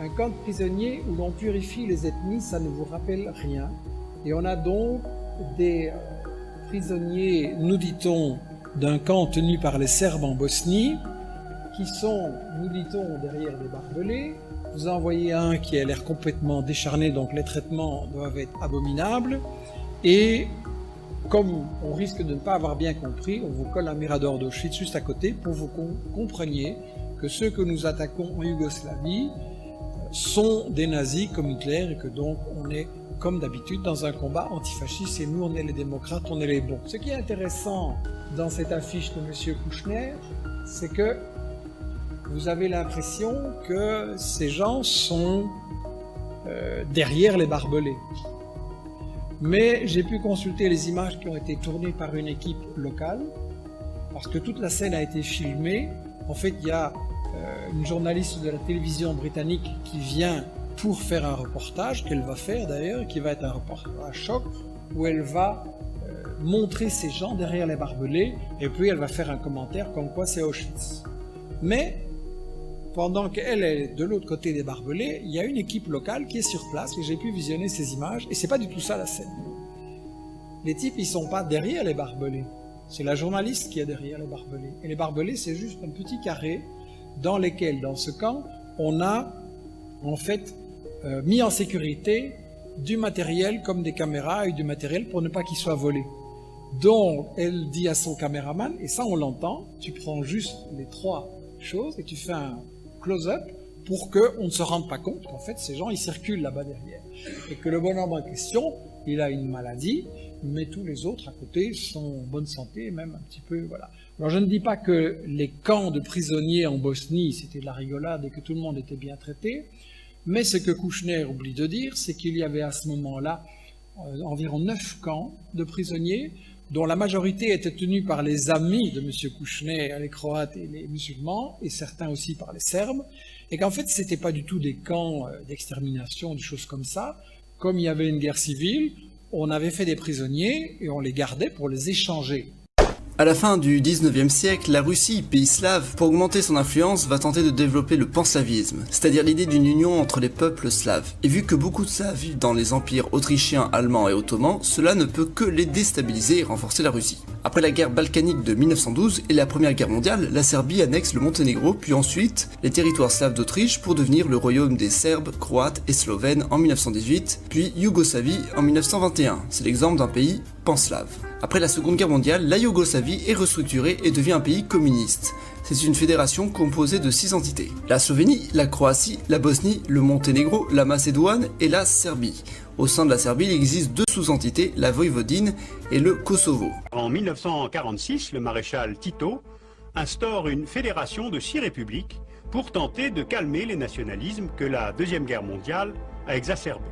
Un camp de prisonniers où l'on purifie les ethnies, ça ne vous rappelle rien. Et on a donc des prisonniers, nous dit-on, d'un camp tenu par les Serbes en Bosnie, qui sont, nous dit-on, derrière des barbelés. Vous en voyez un qui a l'air complètement décharné, donc les traitements doivent être abominables. Et comme on risque de ne pas avoir bien compris, on vous colle un mirador d'Auschwitz juste à côté pour que vous compreniez que ceux que nous attaquons en Yougoslavie sont des nazis comme Hitler et que donc on est comme d'habitude dans un combat antifasciste et nous on est les démocrates, on est les bons. Ce qui est intéressant dans cette affiche de M. Kouchner, c'est que vous avez l'impression que ces gens sont derrière les barbelés. Mais j'ai pu consulter les images qui ont été tournées par une équipe locale, parce que toute la scène a été filmée. En fait, il y a une journaliste de la télévision britannique qui vient pour faire un reportage, qu'elle va faire d'ailleurs, qui va être un reportage à choc, où elle va montrer ces gens derrière les barbelés, et puis elle va faire un commentaire comme quoi c'est Auschwitz. Mais pendant qu'elle est de l'autre côté des barbelés, il y a une équipe locale qui est sur place, et j'ai pu visionner ces images, et c'est pas du tout ça la scène. Les types, ils sont pas derrière les barbelés, c'est la journaliste qui est derrière les barbelés. Et les barbelés, c'est juste un petit carré dans lequel, dans ce camp, on a en fait mis en sécurité du matériel comme des caméras et du matériel pour ne pas qu'il soit volé. Donc, elle dit à son caméraman, et ça on l'entend, tu prends juste les trois choses et tu fais un close-up pour qu'on ne se rende pas compte qu'en fait ces gens ils circulent là-bas derrière et que le bonhomme en question il a une maladie mais tous les autres à côté sont en bonne santé, même un petit peu, voilà. Alors je ne dis pas que les camps de prisonniers en Bosnie c'était de la rigolade et que tout le monde était bien traité, mais ce que Kouchner oublie de dire c'est qu'il y avait à ce moment-là environ 9 camps de prisonniers dont la majorité était tenue par les amis de M. Kouchner, les Croates et les musulmans, et certains aussi par les Serbes, et qu'en fait, ce n'était pas du tout des camps d'extermination, des choses comme ça. Comme il y avait une guerre civile, on avait fait des prisonniers et on les gardait pour les échanger. À la fin du 19e siècle, la Russie, pays slave, pour augmenter son influence, va tenter de développer le panslavisme, c'est-à-dire l'idée d'une union entre les peuples slaves. Et vu que beaucoup de Slaves vivent dans les empires autrichiens, allemands et ottomans, cela ne peut que les déstabiliser et renforcer la Russie. Après la guerre balkanique de 1912 et la Première Guerre mondiale, la Serbie annexe le Monténégro, puis ensuite les territoires slaves d'Autriche pour devenir le royaume des Serbes, Croates et Slovènes en 1918, puis Yougoslavie en 1921. C'est l'exemple d'un pays panslave. Après la Seconde Guerre mondiale, la Yougoslavie est restructurée et devient un pays communiste. C'est une fédération composée de 6 entités. La Slovénie, la Croatie, la Bosnie, le Monténégro, la Macédoine et la Serbie. Au sein de la Serbie, il existe 2 sous-entités, la Voïvodine et le Kosovo. En 1946, le maréchal Tito instaure une fédération de 6 républiques pour tenter de calmer les nationalismes que la Deuxième Guerre mondiale a exacerbés.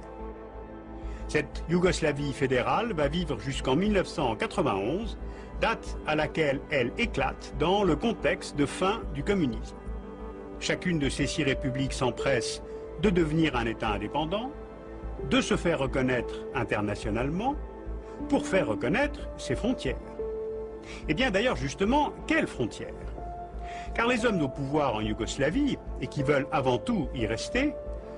Cette Yougoslavie fédérale va vivre jusqu'en 1991, date à laquelle elle éclate dans le contexte de fin du communisme. Chacune de ces 6 républiques s'empresse de devenir un État indépendant, de se faire reconnaître internationalement, pour faire reconnaître ses frontières. Et bien d'ailleurs justement, quelles frontières? Car les hommes au pouvoir en Yougoslavie, et qui veulent avant tout y rester,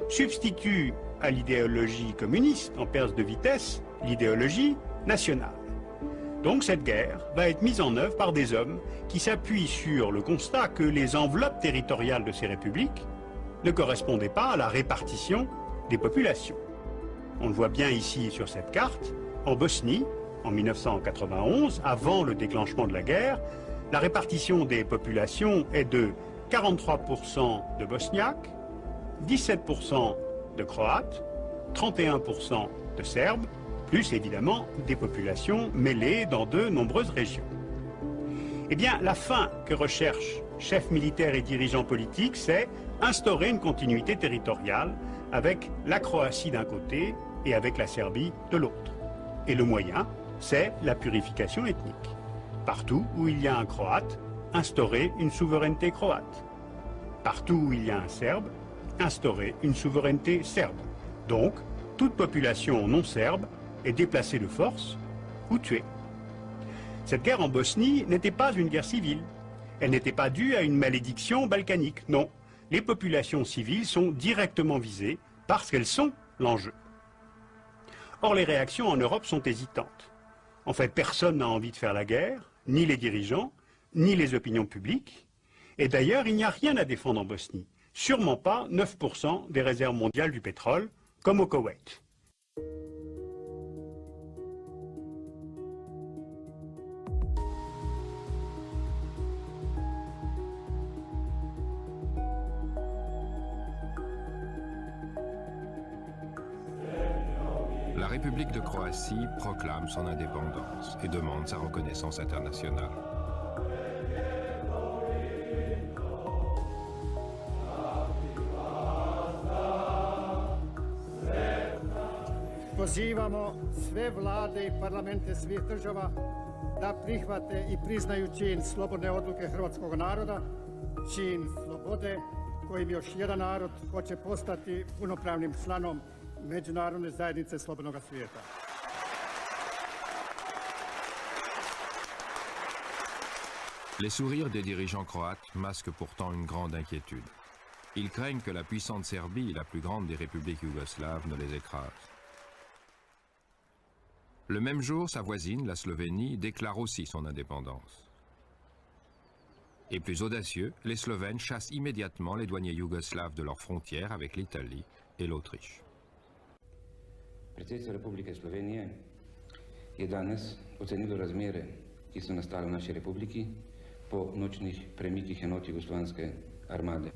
substituent à l'idéologie communiste, en perte de vitesse, l'idéologie nationale. Donc cette guerre va être mise en œuvre par des hommes qui s'appuient sur le constat que les enveloppes territoriales de ces républiques ne correspondaient pas à la répartition des populations. On le voit bien ici sur cette carte, en Bosnie, en 1991, avant le déclenchement de la guerre, la répartition des populations est de 43% de Bosniaques, 17% de Croates, 31% de Serbes, plus évidemment des populations mêlées dans de nombreuses régions. Eh bien, la fin que recherchent chefs militaires et dirigeants politiques, c'est instaurer une continuité territoriale avec la Croatie d'un côté et avec la Serbie de l'autre. Et le moyen, c'est la purification ethnique. Partout où il y a un Croate, instaurer une souveraineté croate. Partout où il y a un Serbe, instaurer une souveraineté serbe. Donc, toute population non serbe est déplacée de force ou tuée. Cette guerre en Bosnie n'était pas une guerre civile. Elle n'était pas due à une malédiction balkanique, non. les populations civiles sont directement visées parce qu'elles sont l'enjeu. Or, les réactions en Europe sont hésitantes. En fait, personne n'a envie de faire la guerre, ni les dirigeants, ni les opinions publiques. Et d'ailleurs, il n'y a rien à défendre en Bosnie. Sûrement pas 9% des réserves mondiales du pétrole, comme au Koweït. La République de Croatie proclame son indépendance et demande sa reconnaissance internationale. Pozivamo sve vlade i parlamente svih država da prihvate i priznaju čin slobodne odluke hrvatskog naroda, čin slobode kojim još jedan narod hoće postati punopravnim članom međunarodne zajednice slobodnog svijeta. Les sourires des dirigeants croates masquent pourtant une grande inquiétude. Ils craignent que la puissante Serbie, la plus grande des républiques yougoslaves, ne les écrase. Le même jour, sa voisine, la Slovénie, déclare aussi son indépendance. Et plus audacieux, les Slovènes chassent immédiatement les douaniers yougoslaves de leurs frontières avec l'Italie et l'Autriche. Predsjedstvo Republike Slovenije je danes ocenilo razmere, ki so nastale v naši republiki po nočnih premikih enot jugoslovanske armade.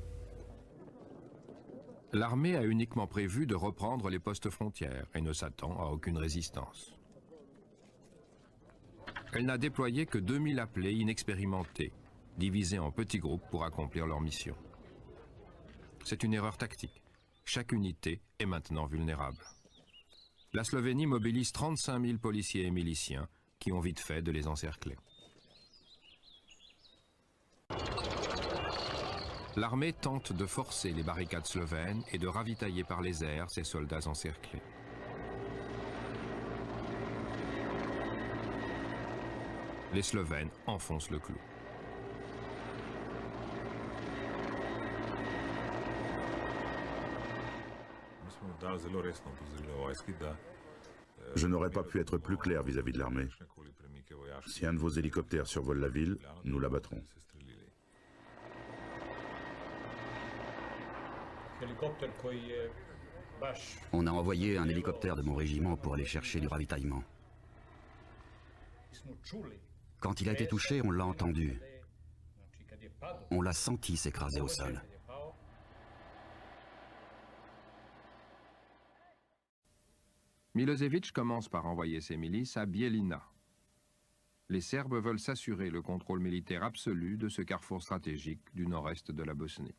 L'armée a uniquement prévu de reprendre les postes frontières et ne s'attend à aucune résistance. Elle n'a déployé que 2000 appelés inexpérimentés, divisés en petits groupes pour accomplir leur mission. C'est une erreur tactique. Chaque unité est maintenant vulnérable. La Slovénie mobilise 35 000 policiers et miliciens qui ont vite fait de les encercler. L'armée tente de forcer les barricades slovènes et de ravitailler par les airs ces soldats encerclés. Les Slovènes enfoncent le clou. Je n'aurais pas pu être plus clair vis-à-vis de l'armée. Si un de vos hélicoptères survole la ville, nous l'abattrons. On a envoyé un hélicoptère de mon régiment pour aller chercher du ravitaillement. Quand il a été touché, on l'a entendu. On l'a senti s'écraser au sol. Milosevic commence par envoyer ses milices à Bijeljina. Les Serbes veulent s'assurer le contrôle militaire absolu de ce carrefour stratégique du nord-est de la Bosnie.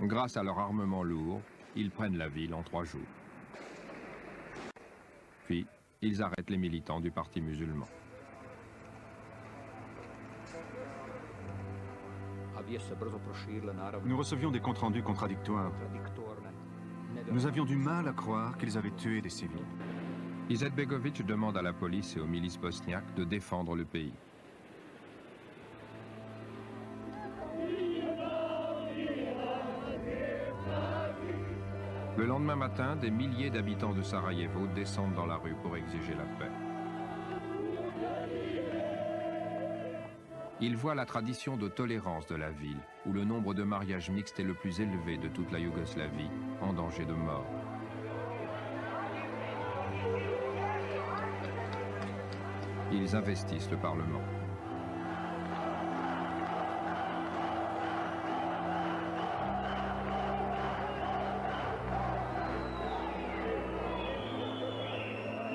Grâce à leur armement lourd, ils prennent la ville en 3 jours. Puis, ils arrêtent les militants du parti musulman. Nous recevions des comptes rendus contradictoires. Nous avions du mal à croire qu'ils avaient tué des civils. Izetbegovic demande à la police et aux milices bosniaques de défendre le pays. Le lendemain matin, des milliers d'habitants de Sarajevo descendent dans la rue pour exiger la paix. Ils voient la tradition de tolérance de la ville, où le nombre de mariages mixtes est le plus élevé de toute la Yougoslavie, en danger de mort. Ils investissent le Parlement.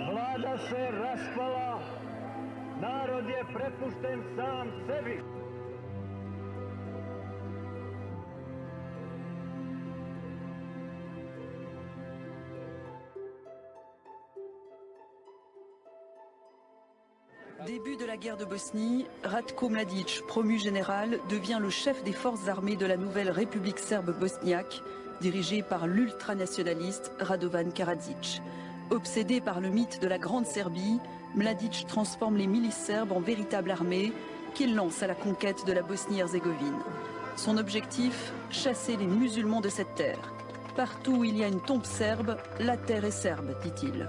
Vlada se raspala, narod je prepušten sam sebi. début de la guerre de Bosnie, Ratko Mladic, promu général, devient le chef des forces armées de la nouvelle République serbe bosniaque, dirigée par l'ultranationaliste Radovan Karadzic. Obsédé par le mythe de la Grande Serbie, Mladic transforme les milices serbes en véritable armée qu'il lance à la conquête de la Bosnie-Herzégovine. Son objectif, chasser les musulmans de cette terre. Partout où il y a une tombe serbe, la terre est serbe, dit-il.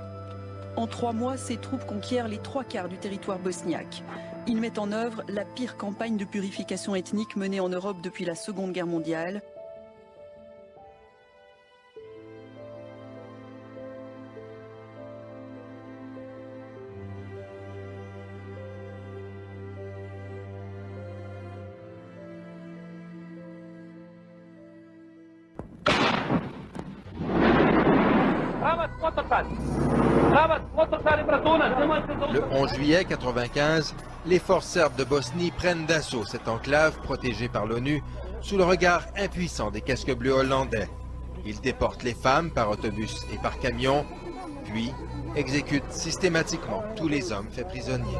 En 3 mois, ses troupes conquièrent les 3/4 du territoire bosniaque. Il met en œuvre la pire campagne de purification ethnique menée en Europe depuis la Seconde Guerre mondiale. Le 11 juillet 1995, les forces serbes de Bosnie prennent d'assaut cette enclave protégée par l'ONU sous le regard impuissant des casques bleus hollandais. Ils déportent les femmes par autobus et par camion, puis exécutent systématiquement tous les hommes faits prisonniers.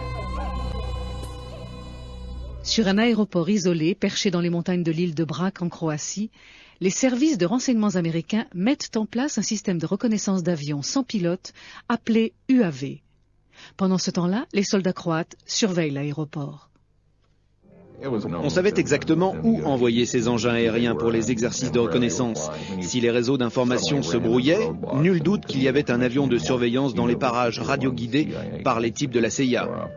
Sur un aéroport isolé perché dans les montagnes de l'île de Brač en Croatie, les services de renseignements américains mettent en place un système de reconnaissance d'avions sans pilote appelé UAV. Pendant ce temps-là, les soldats croates surveillent l'aéroport. On savait exactement où envoyer ces engins aériens pour les exercices de reconnaissance. Si les réseaux d'information se brouillaient, nul doute qu'il y avait un avion de surveillance dans les parages radioguidés par les types de la CIA.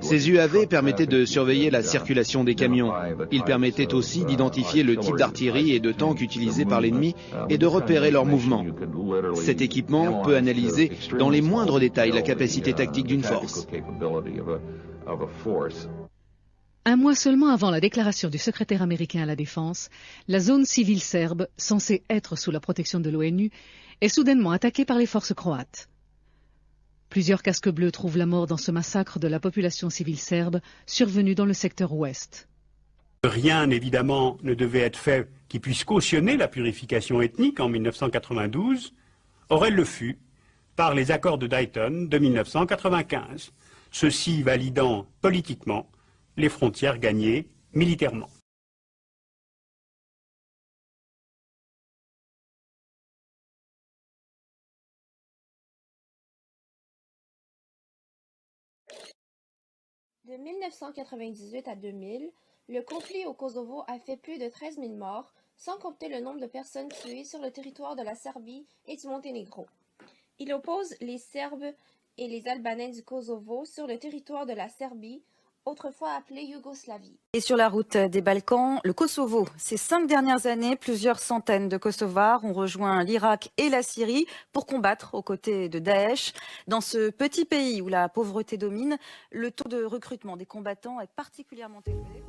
Ces UAV permettaient de surveiller la circulation des camions. Ils permettaient aussi d'identifier le type d'artillerie et de tanks utilisés par l'ennemi et de repérer leurs mouvements. Cet équipement peut analyser dans les moindres détails la capacité tactique d'une force. Un mois seulement avant la déclaration du secrétaire américain à la Défense, la zone civile serbe, censée être sous la protection de l'ONU, est soudainement attaquée par les forces croates. Plusieurs casques bleus trouvent la mort dans ce massacre de la population civile serbe survenu dans le secteur ouest. Rien, évidemment, ne devait être fait qui puisse cautionner la purification ethnique en 1992. Or, elle le fut par les accords de Dayton de 1995, ceux-ci validant politiquement les frontières gagnées militairement. De 1998 à 2000, le conflit au Kosovo a fait plus de 13 000 morts, sans compter le nombre de personnes tuées sur le territoire de la Serbie et du Monténégro. Il oppose les Serbes et les Albanais du Kosovo sur le territoire de la Serbie, autrefois appelée Yougoslavie. Et sur la route des Balkans, le Kosovo. Ces 5 dernières années, plusieurs centaines de Kosovars ont rejoint l'Irak et la Syrie pour combattre aux côtés de Daesh. Dans ce petit pays où la pauvreté domine, le taux de recrutement des combattants est particulièrement élevé.